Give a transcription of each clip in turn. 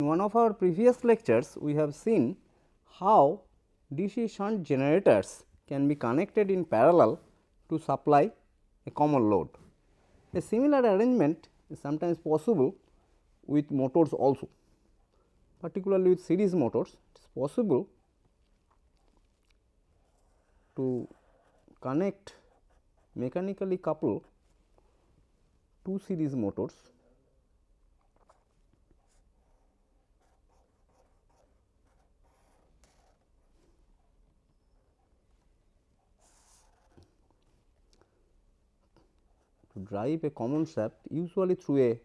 one of our previous lectures, we have seen how DC shunt generators can be connected in parallel to supply a common load. A similar arrangement is sometimes possible with motors also, particularly with series motors. It is possible to connect mechanically couple two series motors to drive a common shaft, usually through a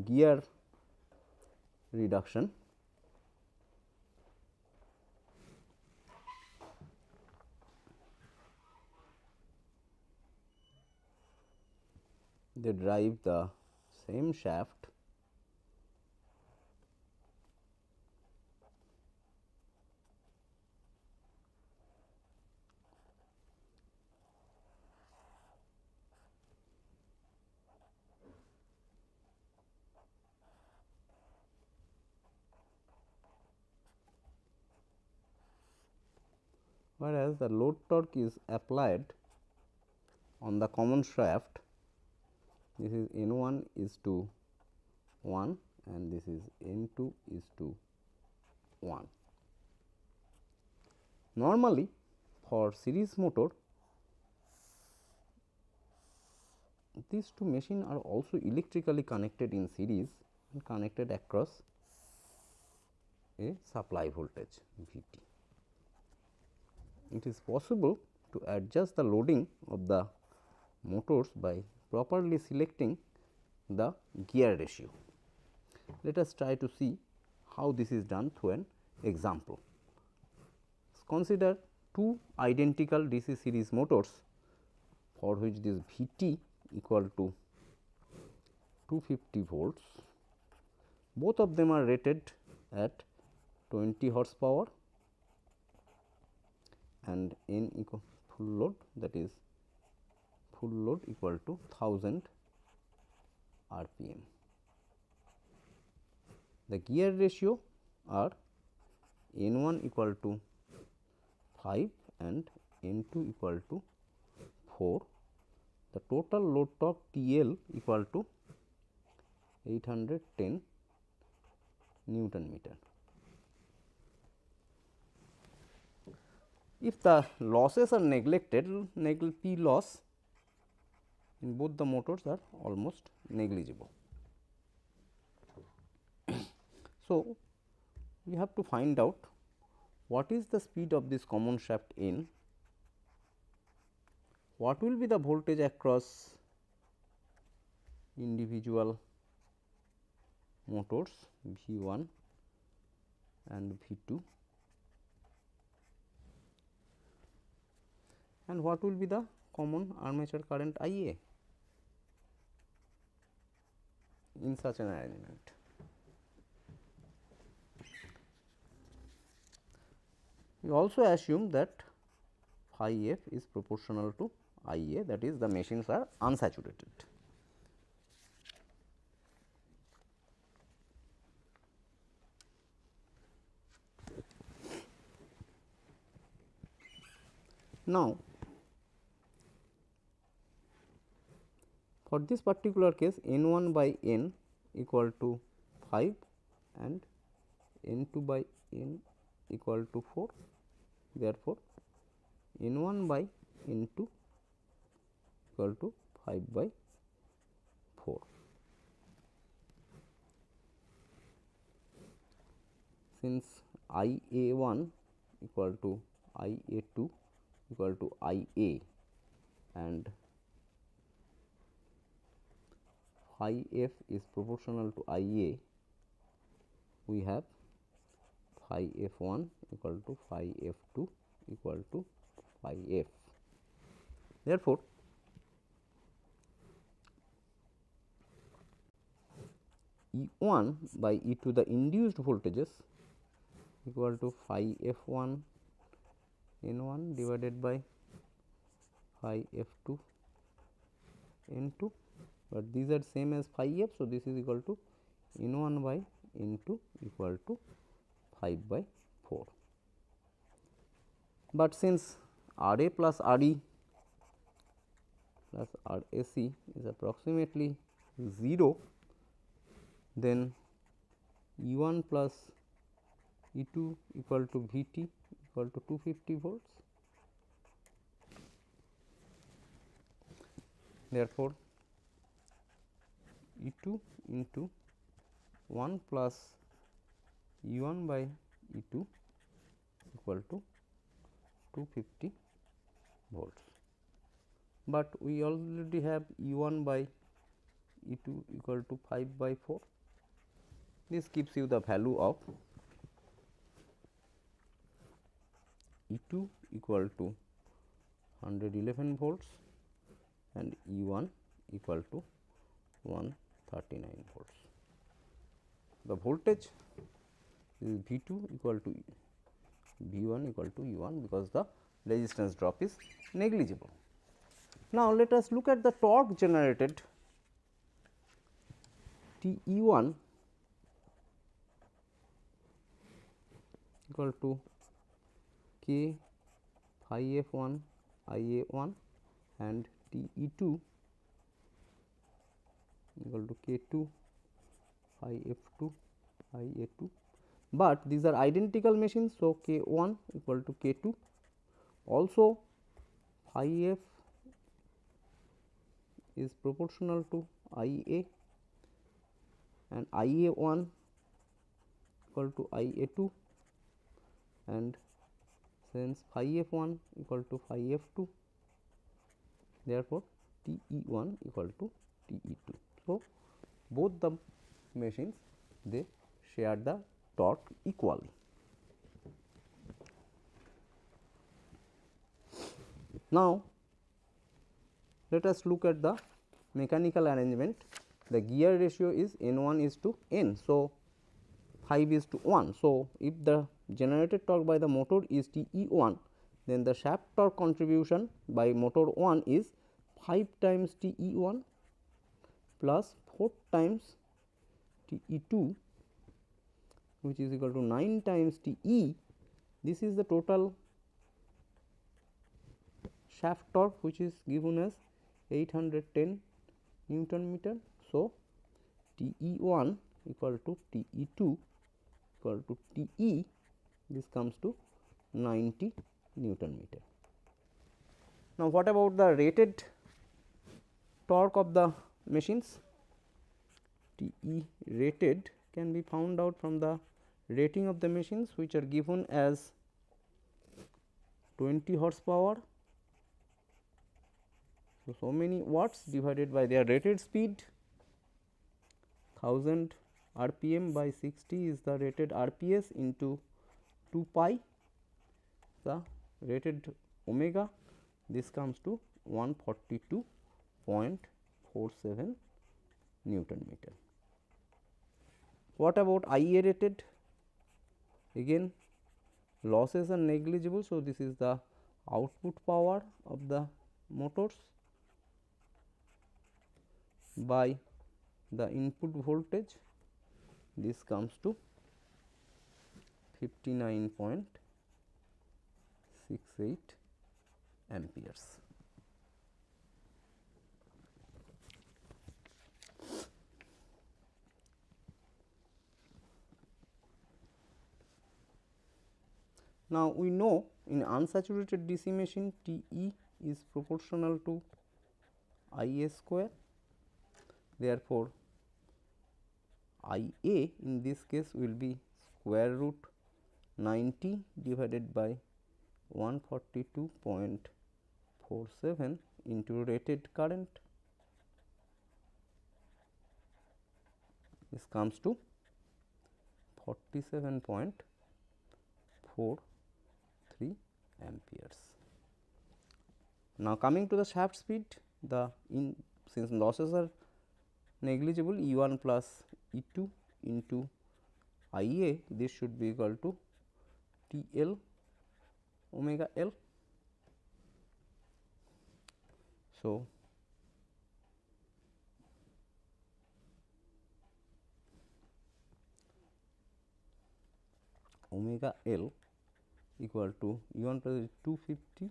gear reduction. They drive the same shaft whereas the load torque is applied on the common shaft. This is N 1 is to 1 and this is N 2 is to 1. Normally, for series motor, these two machines are also electrically connected in series and connected across a supply voltage V t. It is possible to adjust the loading of the motors by properly selecting the gear ratio. Let us try to see how this is done through an example. Consider two identical DC series motors for which this V t equal to 250 volts. Both of them are rated at 20 horsepower and N equal full load, that is full load equal to 1000 RPM. The gear ratio are N 1 equal to 5 and N 2 equal to 4. The total load torque T L equal to 810 Newton meter. If the losses are neglected, P loss in both the motors are almost negligible. So, we have to find out what is the speed of this common shaft N, what will be the voltage across individual motors V 1 and V 2, and what will be the common armature current I A in such an arrangement. We also assume that phi f is proportional to I A, that is the machines are unsaturated. Now, for this particular case N 1 by N equal to 5 and N 2 by N equal to 4. Therefore, N 1 by N 2 equal to 5 by 4. Since I A 1 equal to I A 2 equal to I A and phi f is proportional to I A, we have phi f 1 equal to phi f 2 equal to phi f. Therefore, E 1 by E 2 the induced voltages equal to phi f 1 N 1 divided by phi f 2 N 2, but these are same as phi f. So, this is equal to N 1 by into equal to 5 by 4. But since R A plus R E plus R A C is approximately 0, then E 1 plus E 2 equal to V T equal to 250 volts. Therefore, E 2 into 1 plus E 1 by E 2 equal to 250 volts. But we already have E 1 by E 2 equal to 5 by 4. This gives you the value of E 2 equal to 111 volts and E 1 equal to 139 volts. The voltage is V 2 equal to V 1 equal to E 1 because the resistance drop is negligible. Now, let us look at the torque generated. T E 1 equal to K phi f 1 I A 1 and T E 2 equal to K 2 phi f 2 I A 2, but these are identical machines. So, K 1 equal to K 2, also phi f is proportional to I A and I A 1 equal to I A 2, and since phi f 1 equal to phi f 2, therefore, T E 1 equal to T E 2. So, both the machines they share the torque equally. Now, let us look at the mechanical arrangement. The gear ratio is N 1 is to N. So, 5 is to 1. So, if the generated torque by the motor is T E 1, then the shaft torque contribution by motor 1 is 5 times T E 1 plus 4 times T E 2, which is equal to 9 times T E. This is the total shaft torque, which is given as 810 Newton meter. So, T E 1 equal to T E 2 equal to T E, this comes to 90 Newton meter. Now, what about the rated torque of the machines? T E rated can be found out from the rating of the machines, which are given as 20 horsepower. So many watts divided by their rated speed. 1000 RPM by 60 is the rated RPS into 2 pi the rated omega. This comes to 142.47 Newton meter. What about IA rated? Again, losses are negligible. So, this is the output power of the motors by the input voltage. This comes to 59.68 amperes. Now, we know in unsaturated DC machine T E is proportional to I A square. Therefore, I A in this case will be square root 90 divided by 142.47 into rated current. This comes to 47.43 amperes. Now, coming to the shaft speed, since losses are negligible, E 1 plus E 2 into I A, this should be equal to T L omega L. So, omega L equal to E1 plus 250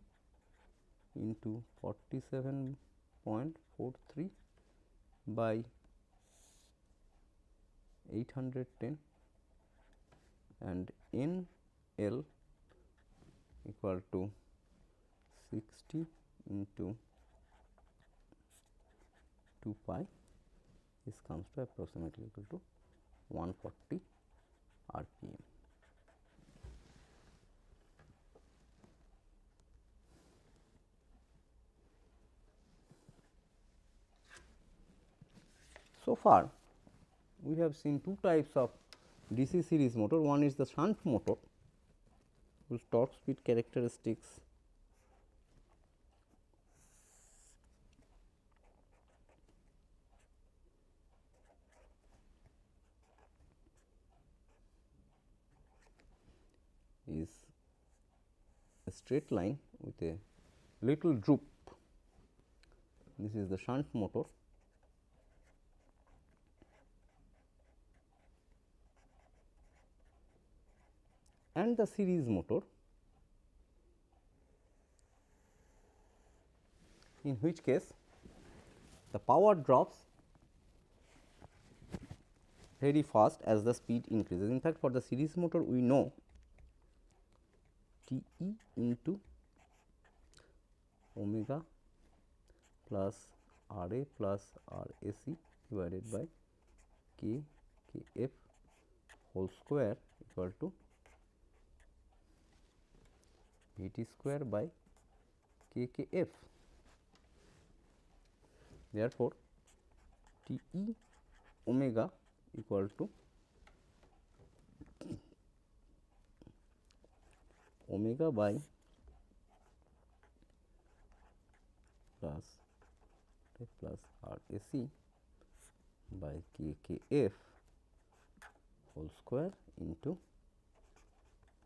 into 47.43 by 810 and N L equal to 60 into 2 pi. This comes to approximately equal to 140 RPM. So far, we have seen two types of DC series motor. One is the shunt motor, whose torque speed characteristics is a straight line with a little droop. This is the shunt motor. And the series motor, in which case the power drops very fast as the speed increases. In fact, for the series motor we know T E into omega plus R A plus R A C divided by K F whole square equal to V T square by K F. Therefore, T E omega equal to omega by plus R A C by K F whole square into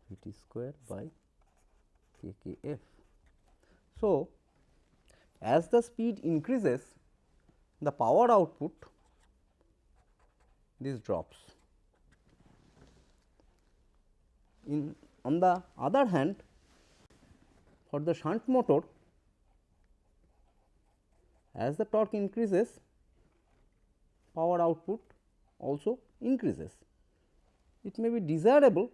V T square by K F. So, as the speed increases, the power output this drops. On the other hand, for the shunt motor, as the torque increases, power output also increases. It may be desirable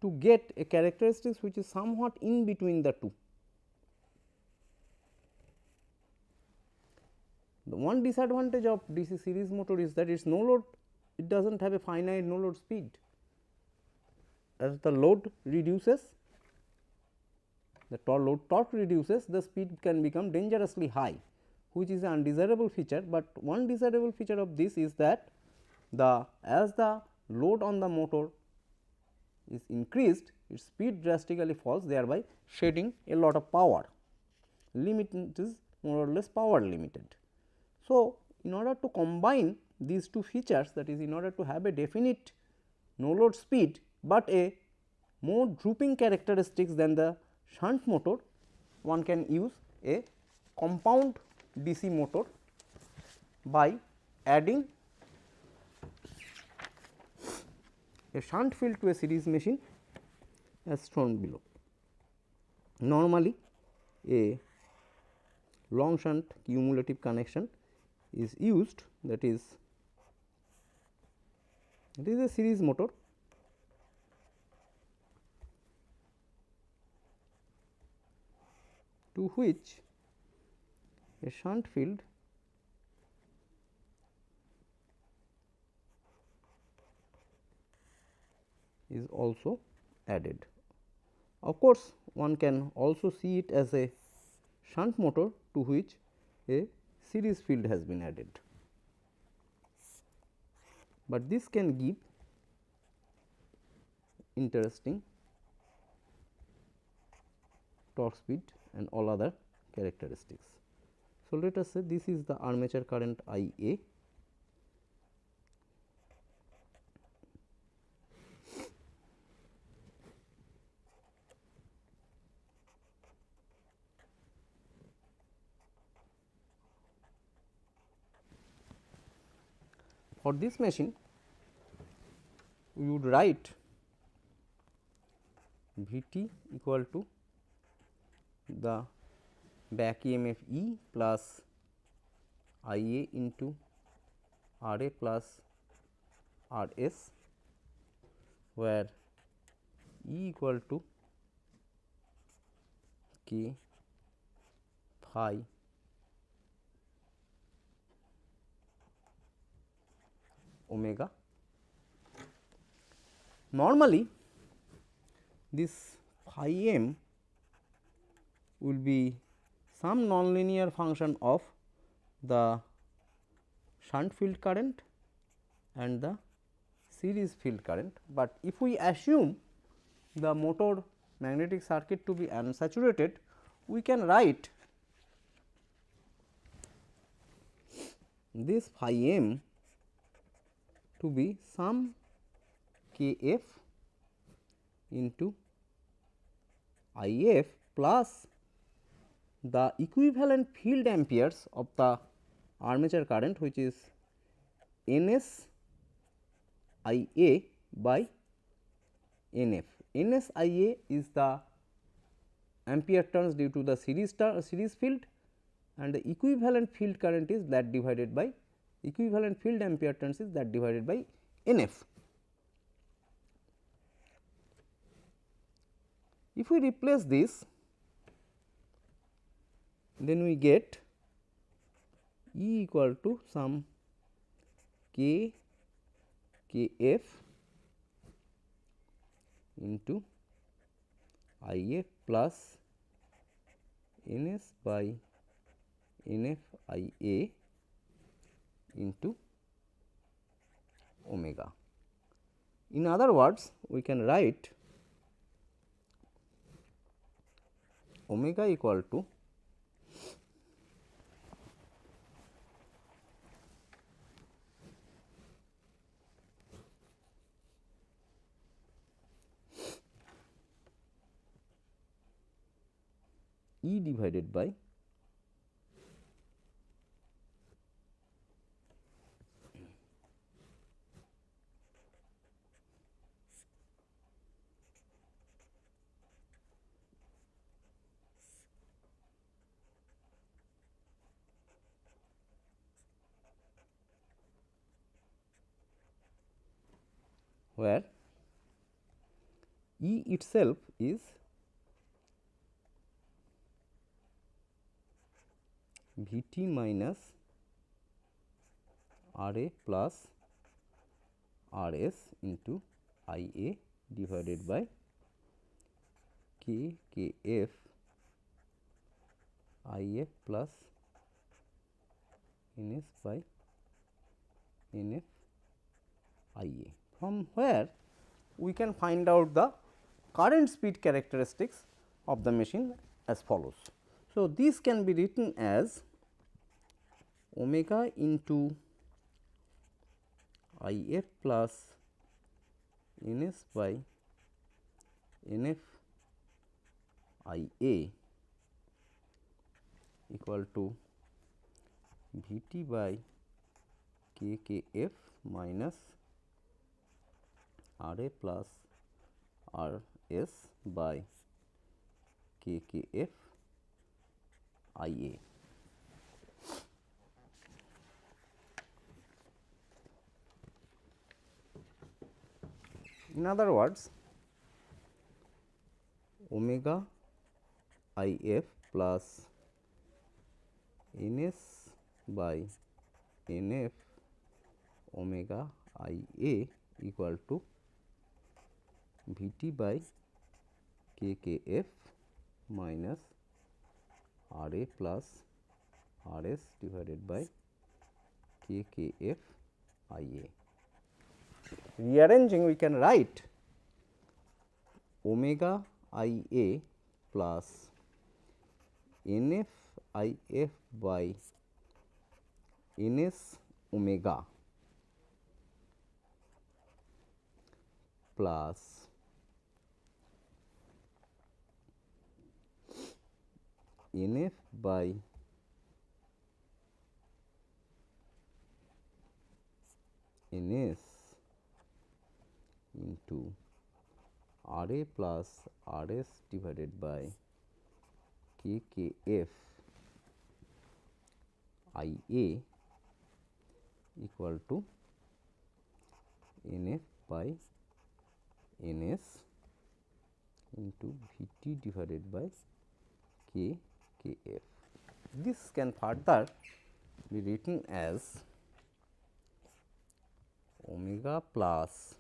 to get a characteristics which is somewhat in between the two. The one disadvantage of DC series motor is that its no load, it does not have a finite no load speed. As the load reduces, the load torque reduces, the speed can become dangerously high, which is an undesirable feature. But one desirable feature of this is that as the load on the motor is increased, its speed drastically falls, thereby shedding a lot of power. Limit is more or less power limited. So, in order to combine these two features, that is in order to have a definite no load speed, but a more drooping characteristics than the shunt motor, one can use a compound DC motor by adding a shunt field to a series machine as shown below. Normally, a long shunt cumulative connection is used, that is it is a series motor to which a shunt field is also added. Of course, one can also see it as a shunt motor to which a series field has been added, but this can give interesting torque speed and all other characteristics. So, let us say this is the armature current I A. For this machine, we would write V t equal to the back EMF E plus I a into R a plus R s, where E equal to k phi omega. Normally, this phi m will be some nonlinear function of the shunt field current and the series field current, but if we assume the motor magnetic circuit to be unsaturated, we can write this phi m to be some k f into I f plus the equivalent field amperes of the armature current, which is N s I a by N f. N s I a is the ampere turns due to the series field, and the equivalent field current is that divided by equivalent field ampere turns is that divided by N f. If we replace this, then we get E equal to some k f into I f plus N s by N f I a into omega. In other words, we can write omega equal to E divided by where E itself is V t minus R a plus R s into I a divided by k f I f plus N s by N f I a, from where we can find out the current speed characteristics of the machine as follows. So, this can be written as omega into I f plus N s by N f I a equal to V t by k k f minus R a plus R s by k k f I a. In other words, omega I f plus N s by N f omega I a equal to V t by k k f minus R a plus R s divided by k k f I a. Rearranging, we can write omega I a plus N f I f by N s omega plus N f by N s into R A plus R S divided by K K F I A equal to N F by N S into V T divided by K K F. This can further be written as omega plus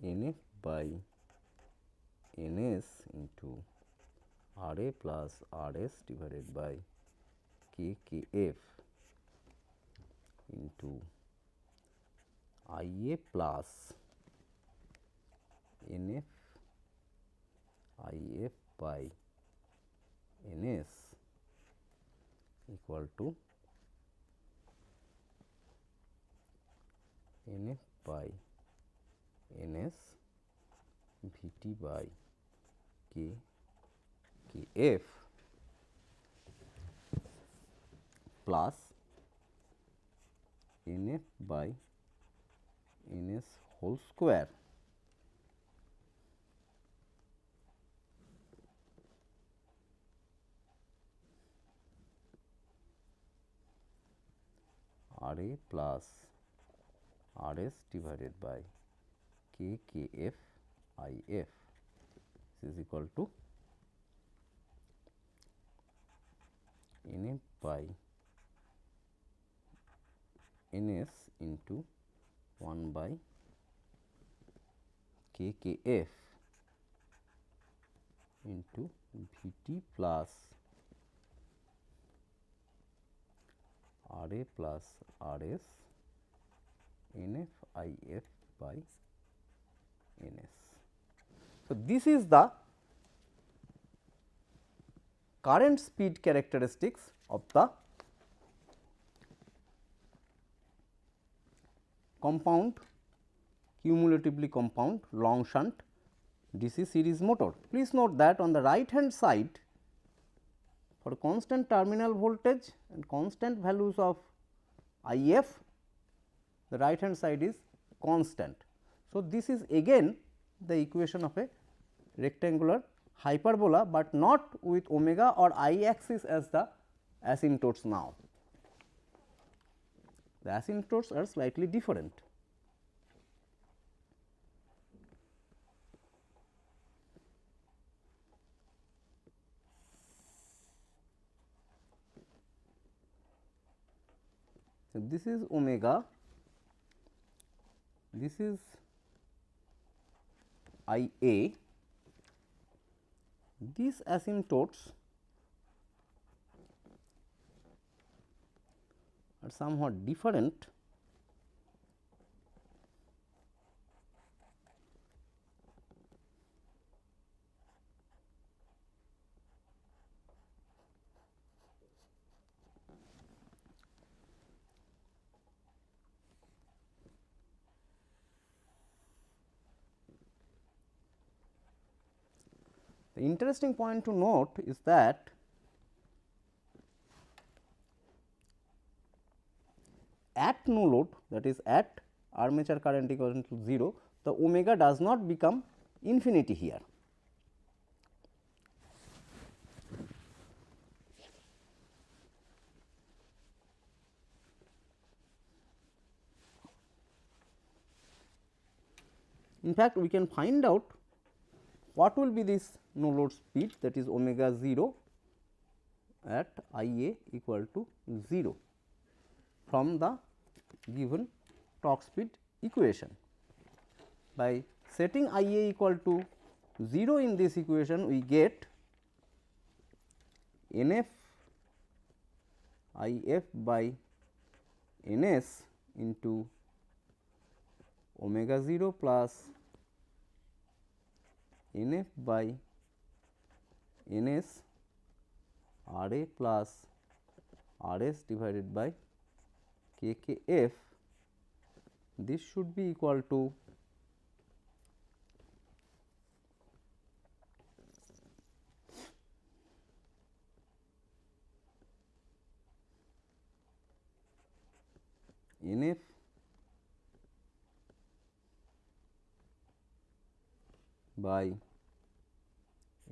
N F by N S into R A plus R S divided by K K F into I A plus N F I F by N S equal to N F by N S V T by K K F plus N F by N S whole square R A plus R S divided by K K F I F. This is equal to N F by N S into 1 by K K F into V T plus R A plus R S N F I F by N S. So, this is the current speed characteristics of the compound, cumulatively compound long shunt DC series motor. Please note that on the right hand side, for constant terminal voltage and constant values of I F, the right hand side is constant. So, this is again the equation of a rectangular hyperbola, but not with omega or I axis as the asymptotes now. The asymptotes are slightly different. So, this is omega, this is I A. These asymptotes are somewhat different. The interesting point to note is that at no load, that is at armature current equal to 0, the omega does not become infinity here. In fact, we can find out what will be this no load speed, that is omega 0 at I A equal to 0 from the given torque speed equation. By setting I A equal to 0 in this equation, we get N F I F by N S into omega 0 plus N F by N S R A plus R S divided by K K F this should be equal to NF by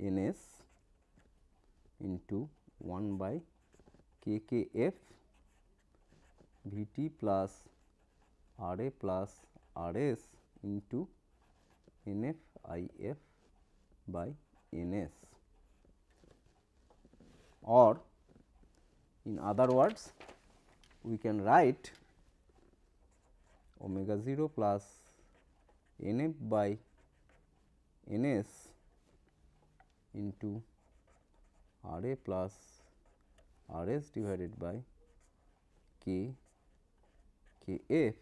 NS into 1 by KKF Vt plus Ra plus Rs into NF IF by Ns, or in other words we can write omega 0 plus Nf by Ns into Ra plus Rs divided by Kf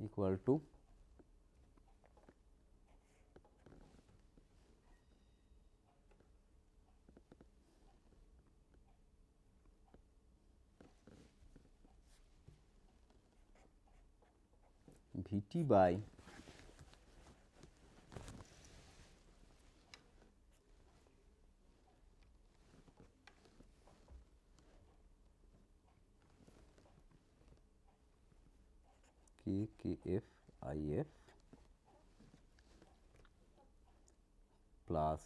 equal to Vt by KKF IF plus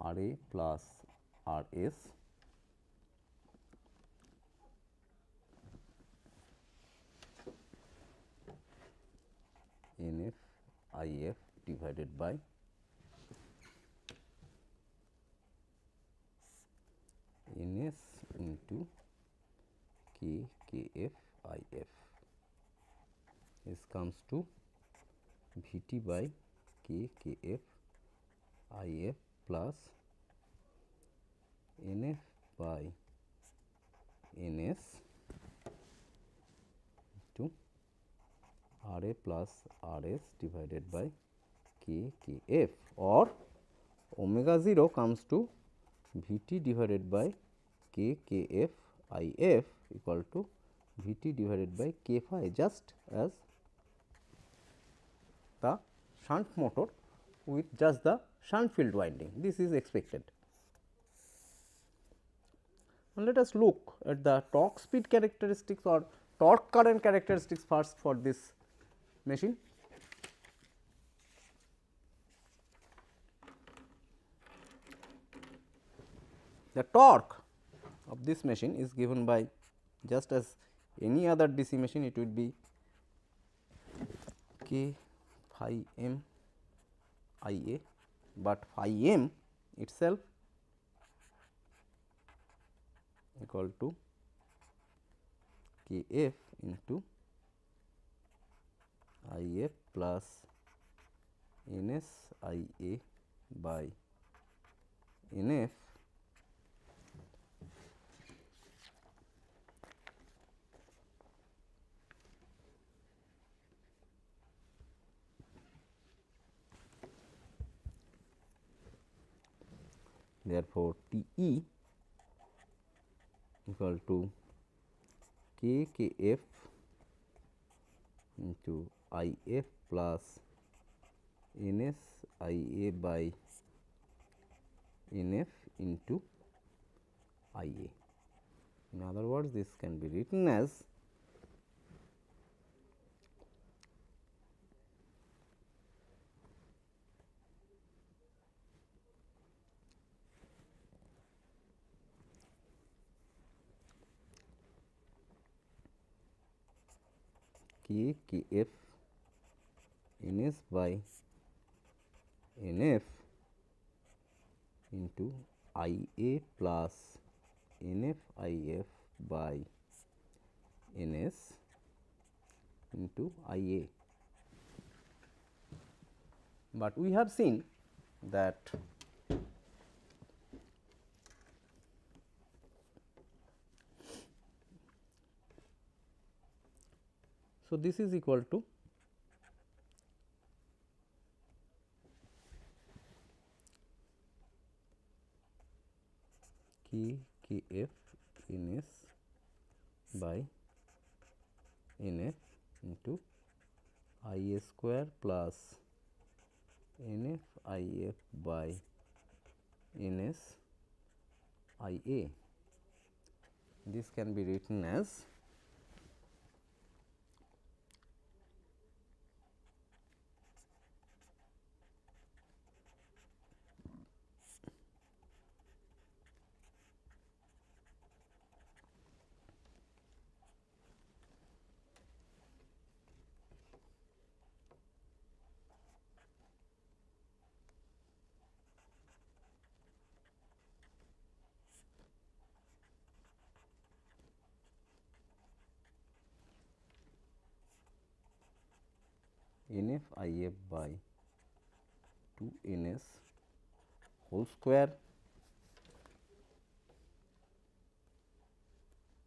Ra plus Rs Nf If divided by Ns into Kf If. This comes to Vt by Kf If plus Nf by Ns into Ra plus Rs divided by Kf, or omega 0 comes to Vt divided by Kf If equal to Vt divided by k phi, just as the shunt motor with just the shunt field winding. This is expected. Now, let us look at the torque speed characteristics or torque current characteristics first for this machine. The torque of this machine is given by, just as any other DC machine, it will be K phi m I a, but phi m itself equal to K f into I f plus N s I a by N f Therefore, T e equal to K K f into I f plus N s I a by N f into I a. In other words, this can be written as K K f N s by N f into I a plus N f I f by N s into I a. But we have seen that so this is equal to Kf in S by Nf into I A square plus Nf If by Ns Ia. This can be written as Nf If by 2 Ns whole square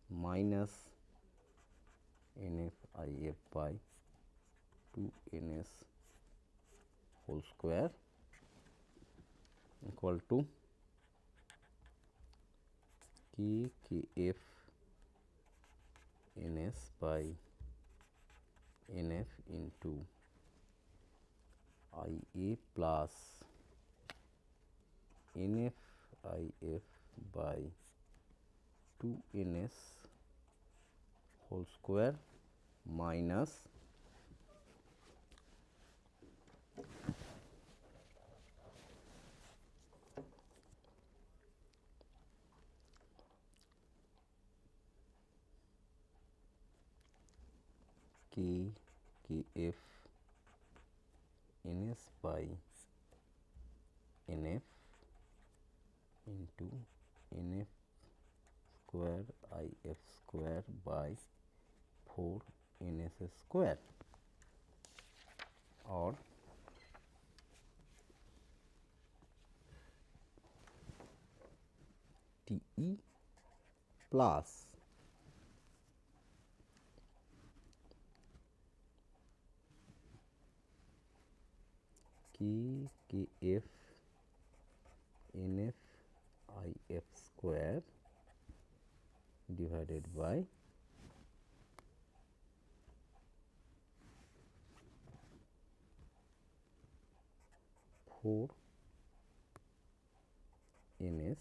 minus Nf If by 2 Ns whole square equal to Kf Ns by Nf into Ia plus Nf If by 2 Ns whole square minus Kf Ns by Nf into Nf square If square by 4 Ns square or Te plus Kf Nf If square divided by 4 Ns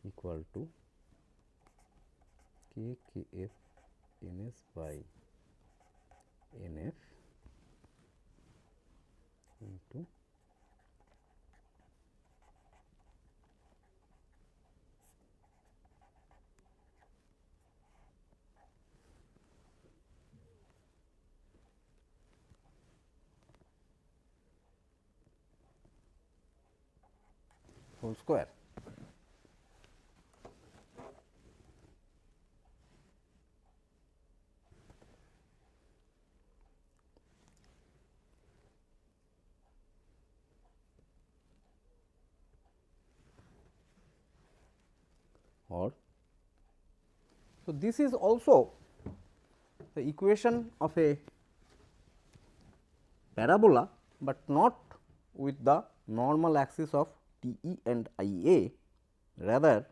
equal to Kf Ns by Nf into whole square. Or so this is also the equation of a parabola, but not with the normal axis of T e and I a, rather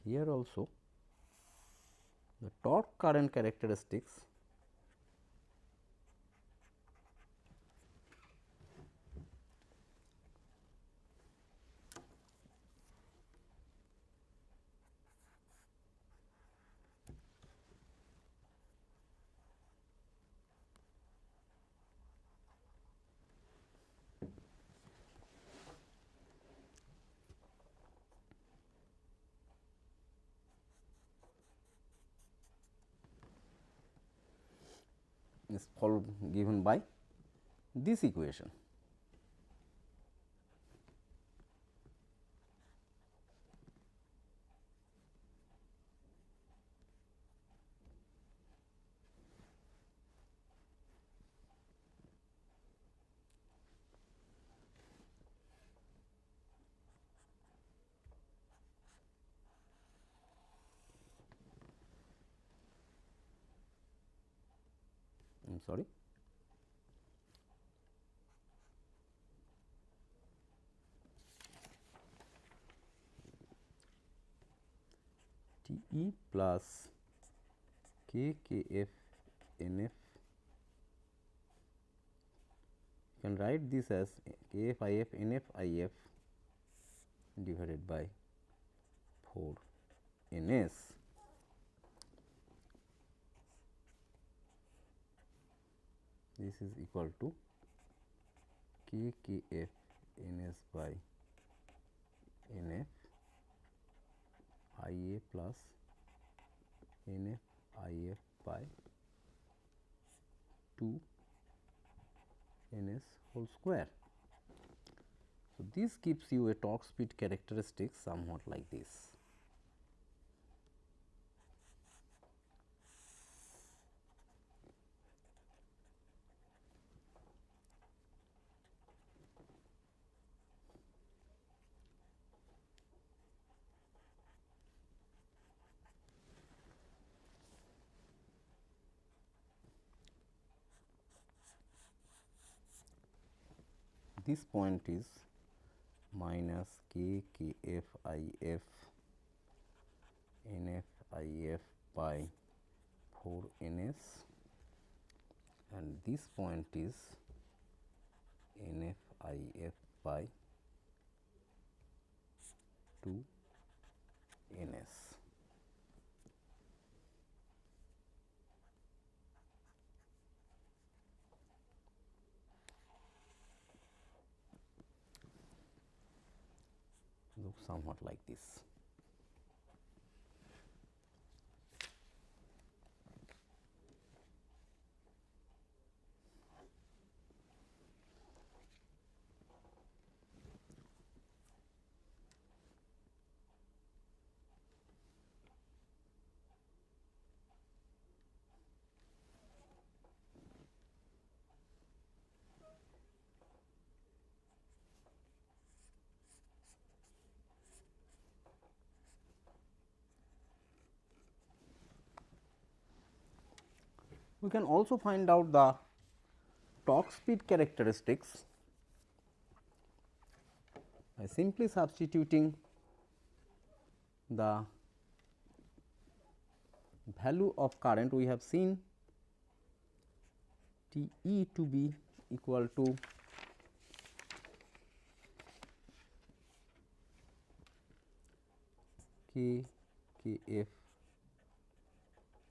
here also the torque current characteristics is given by this equation. sorry, T E plus K K F N F. You can write this as K F I F N F I F divided by 4 N S. This is equal to K K F N S by N F I A plus N F I F by 2 N S whole square. So, this gives you a torque speed characteristic somewhat like this. This point is minus K K F I F N F I F by 4 N S, and this point is N F I F by 2 N S. Looks somewhat like this. We can also find out the torque speed characteristics by simply substituting the value of current. We have seen T E to be equal to K K F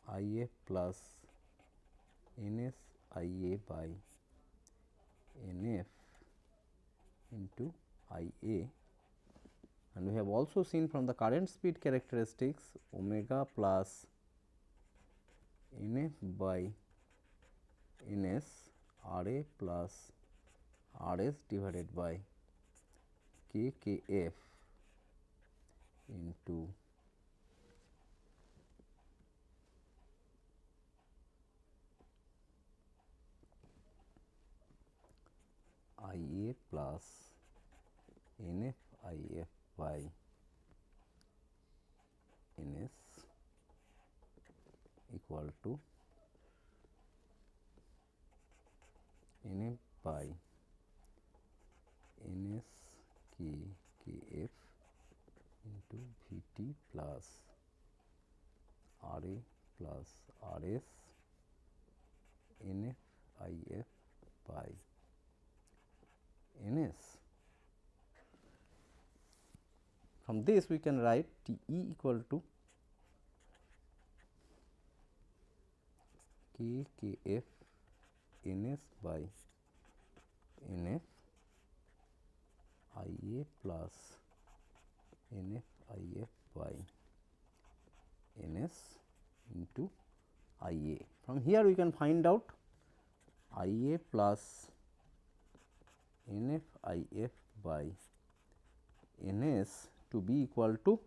I F plus N S I A by N F into I A, and we have also seen from the current speed characteristics omega plus N F by N S R A plus R S divided by K K F into I A plus N F I F by N S equal to N F by N S K K F into V T plus R A plus R S N F I F by N S. From this we can write T E equal to K K F N S by N F I A plus N F I F by N S into I A. From here we can find out I A plus N F I F by N S to be equal to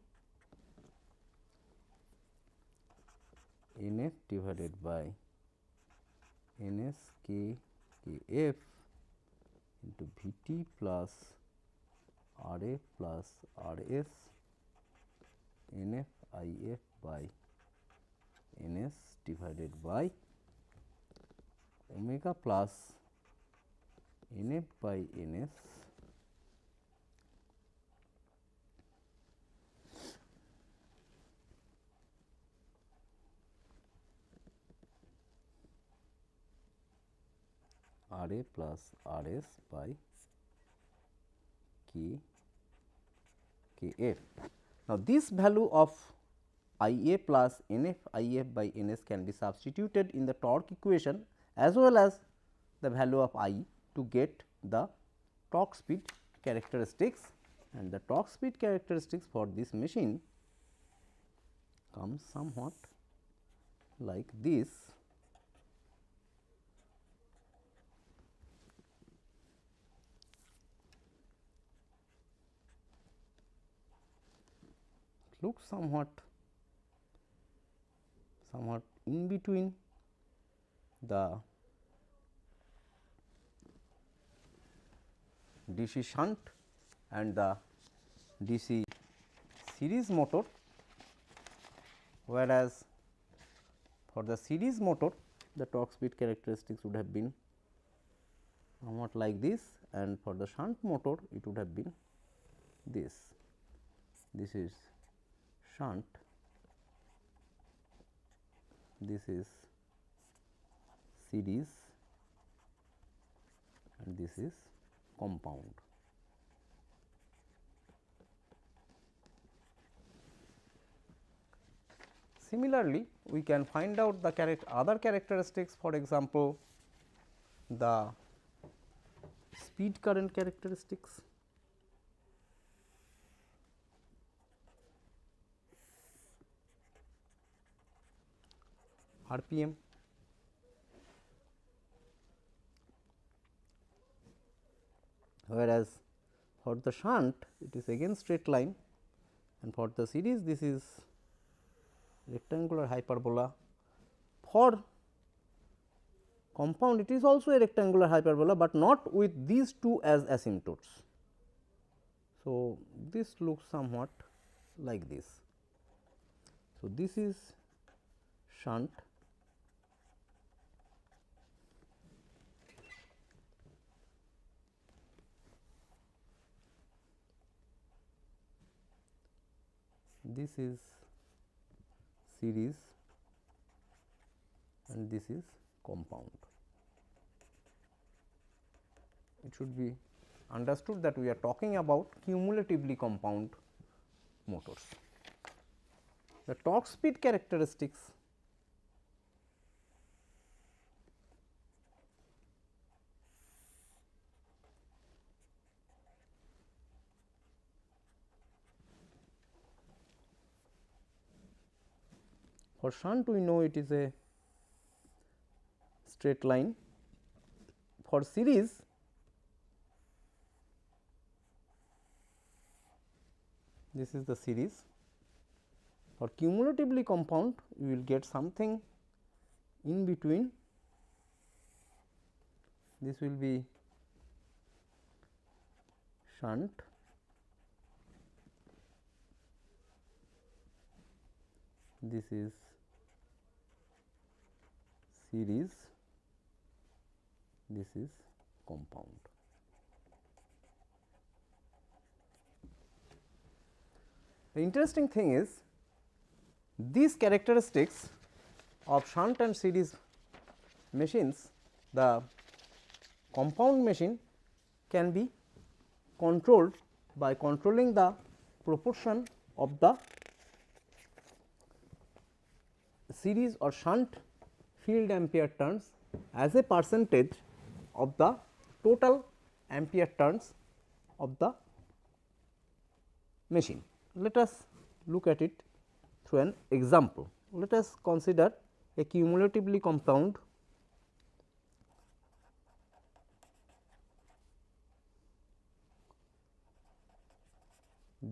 N F divided by N S K K F into V T plus R A plus R S N F I F by N S divided by omega plus Nf by Ns Ra plus Rs by Kf. Now, this value of Ia plus Nf If by Ns can be substituted in the torque equation as well as the value of I to get the torque speed characteristics, and the torque speed characteristics for this machine comes somewhat like this. Looks somewhat in between the DC shunt and the DC series motor, whereas for the series motor the torque speed characteristics would have been somewhat like this, and for the shunt motor it would have been this. This is shunt, this is series, and this is compound. Similarly, we can find out the other characteristics, for example, the speed current characteristics. RPM, whereas for the shunt it is again straight line, and for the series this is rectangular hyperbola. For compound it is also a rectangular hyperbola, but not with these two as asymptotes. So, this looks somewhat like this. So, this is shunt, this is series, and this is compound. It should be understood that we are talking about cumulatively compound motors. The torque speed characteristics for shunt we know it is a straight line. For series this is the series. For cumulatively compound you will get something in between. This will be shunt, this is series, this is compound. The interesting thing is these characteristics of shunt and series machines, the compound machine can be controlled by controlling the proportion of the series or shunt field ampere turns as a percentage of the total ampere turns of the machine. Let us look at it through an example. Let us consider a cumulatively compound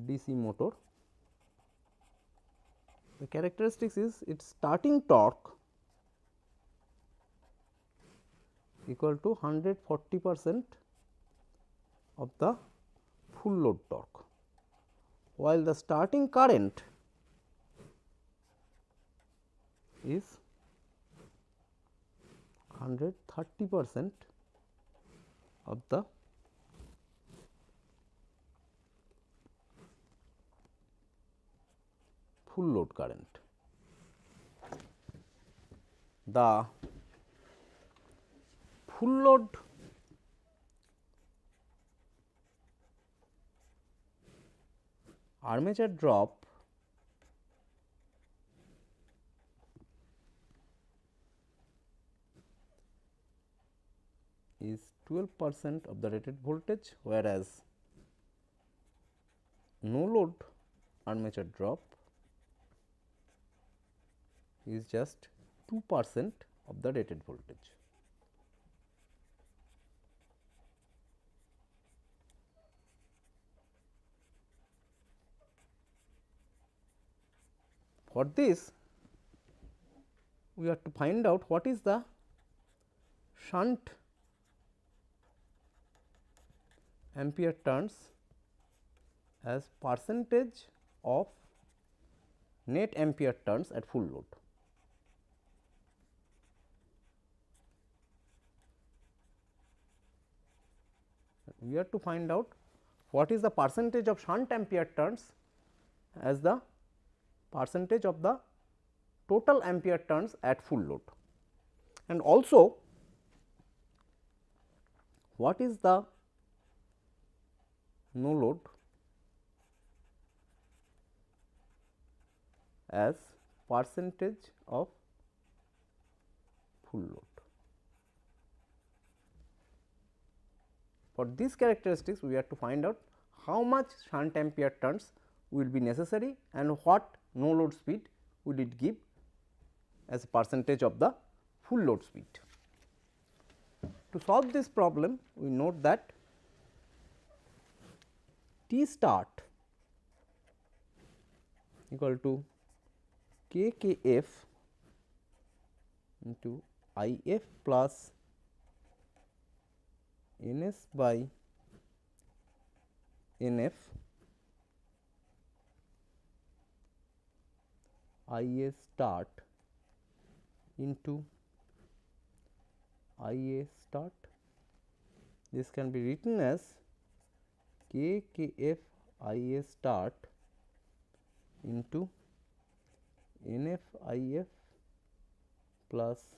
DC motor. The characteristics is its starting torque equal to 140% of the full load torque, while the starting current is 30% of the full load current. The full load armature drop is 12% of the rated voltage, whereas no load armature drop is just 2% of the rated voltage. For this, we have to find out what is the shunt ampere turns as percentage of net ampere turns at full load. We have to find out what is the percentage of shunt ampere turns as the percentage of the total ampere turns at full load, and also what is the no load as percentage of full load. For these characteristics, we have to find out how much shunt ampere turns will be necessary and what no load speed will it give as a percentage of the full load speed. To solve this problem, we note that T start equal to K K F into I F plus N S by N F I A start into I A start. This can be written as K K F I A start into N F I F plus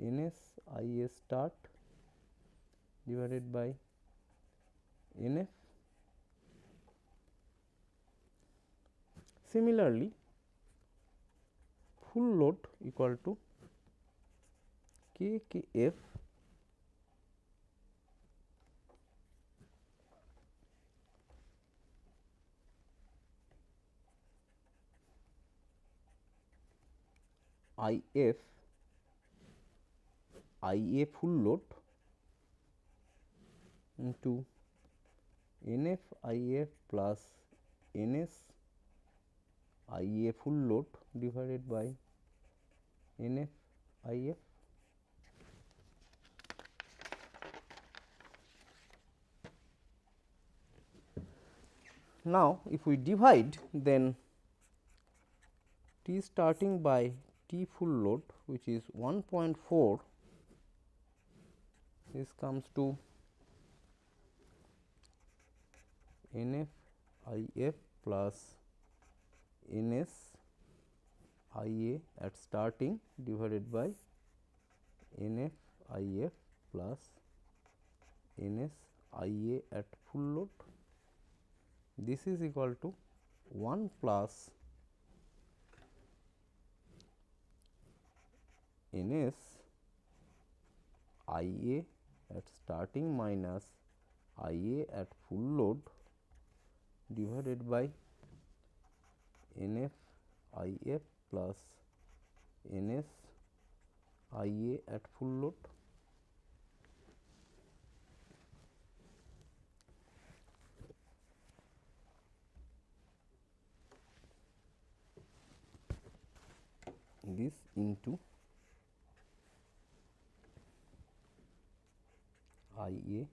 N S I A start divided by N F. Similarly, full load equal to K K F I F I A full load into N F I F plus N S I A full load divided by N F I F. Now, if we divide, then T starting by T full load, which is 1.4, this comes to N F I F plus N S I A at starting divided by N F I F plus N S I A at full load. This is equal to 1 plus N S I A at starting minus I A at full load divided by N F I F plus N S I A at full load. This into I A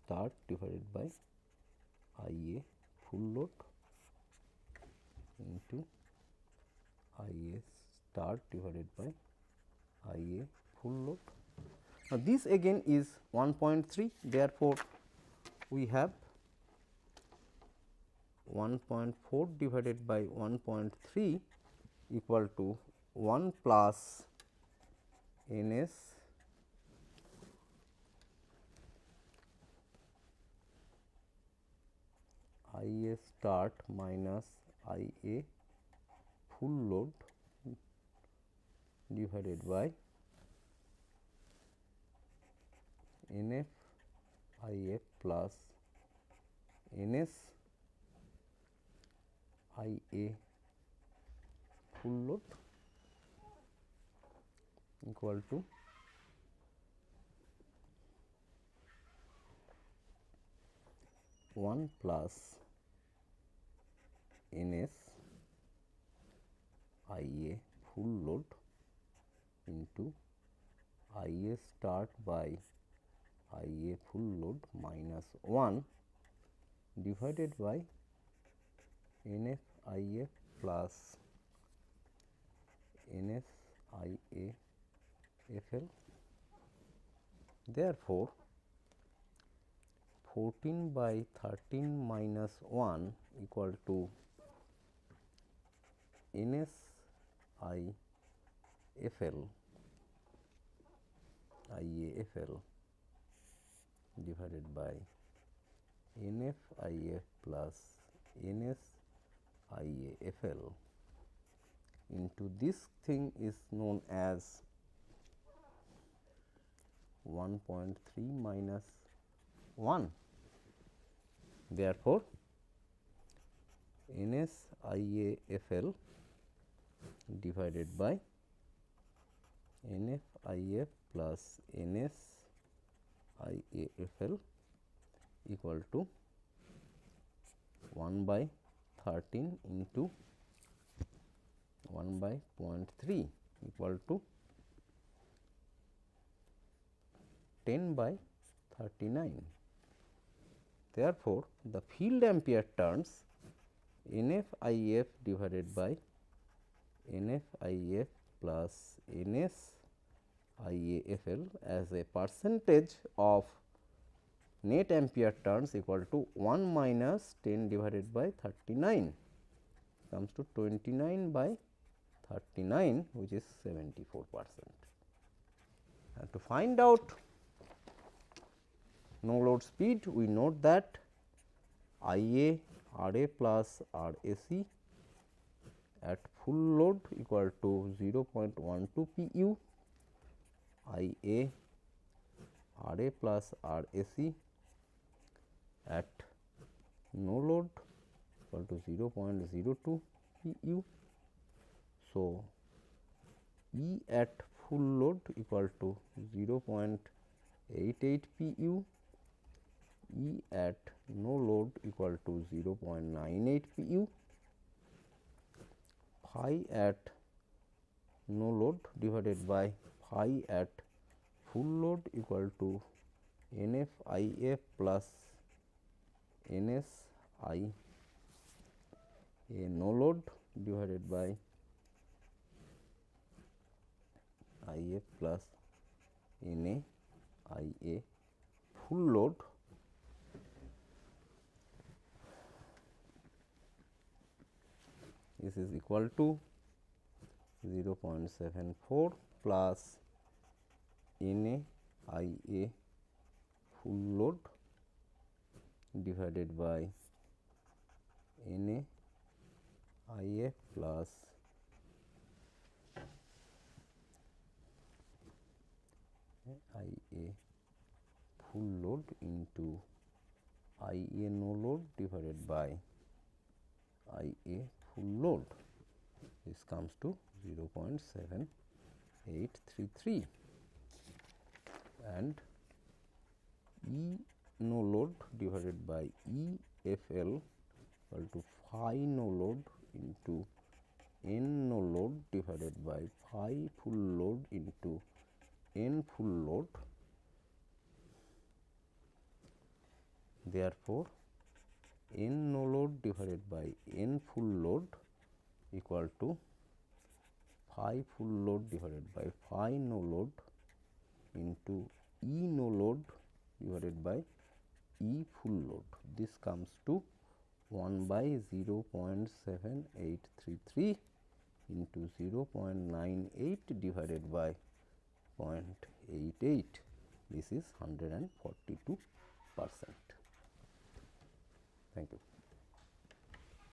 start divided by I A full load into I A start divided by I A full load. Now, this again is 1.3, therefore, we have 1.4 divided by 1.3 equal to 1 plus N s I a start minus I a full load divided by N f I f plus N s I a full load equal to 1 plus N s I a full load into I a start by I a full load minus 1 divided by N f I f plus N s I a f l. Therefore, 14 by 13 minus 1 equal to N s I f l I a f l divided by N f I f plus N s I a f l into this thing is known as 1.3 minus 1. Therefore, N s I a f l divided by N f I f plus N s I a f l equal to 1 by 13 into 1 by 0.3 equal to 10 by 39. Therefore, the field ampere turns N f I f divided by N f I f plus N s I a f l as a percentage of net ampere turns equal to 1 minus 10 divided by 39 comes to 29 by 39, which is 74%. And to find out no load speed, we note that I a R a plus R a c at full load equal to 0.12 p u, I a R a plus R a c at no load equal to 0.02 p u. So, E at full load equal to 0.88 p u, E at no load equal to 0.98 p u, phi at no load divided by phi at full load equal to N f I f plus N s I a no load divided by I f plus N a I a full load. This is equal to 0.74 plus N a I a full load divided by N a I f plus I a full load into I a no load divided by I a full load. This comes to 0.7833 and E no load divided by E f l equal to phi no load into N no load divided by phi full load into N full load. Therefore, N no load divided by N full load equal to phi full load divided by phi no load into E no load divided by E full load. This comes to 1 by 0.7833 into 0.98 divided by 0.88. This is 142%. Thank you.